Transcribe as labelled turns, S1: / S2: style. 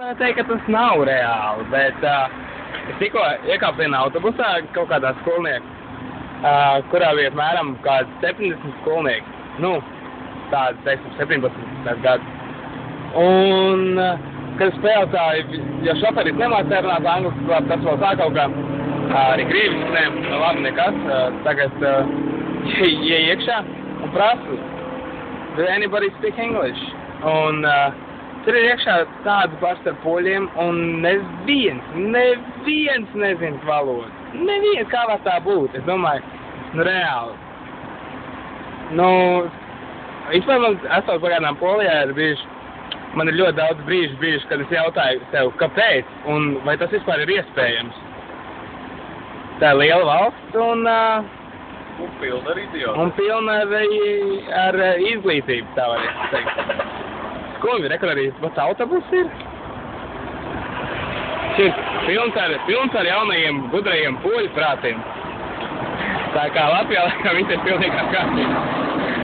S1: Teikt, ka tas nav reāli, bet es tikko iekāpu vienā autobusā kaut kādā skolnieku, kurā bija apmēram kāds 70 skolnieki. Nu, tādi, teiksim, 17 gadu. Un, kad es pajautāju, ja šoferis nemācīja runāt angliski, labi, tas vēl sāk kaut kā, arī krīviski, ne, labi, nekas. Tagad ieej iekšā un prasu, do anybody speak English? Un tur ir iekšā tādi paši ar poļiem, un neviens nezina valodu. Neviens, kā var tā būt? Es domāju, nu reāli. Nu, vispār man esot pagādām Polijā ir bijuši, man ir ļoti daudz brīžu bijuši, kad es jautāju sev, kāpēc, un vai tas vispār ir iespējams. Tā ir liela valsts, un
S2: pilna ar idiotu.
S1: Un pilna ar izglītību, tā varētu teikt. Skumji, rekur arī pats autobus ir. Šis pilns ar jaunajiem, gudrajiem poļu prātiem. Tā kā Latvijā, laikam, viss ir pilnīgā kārtībā.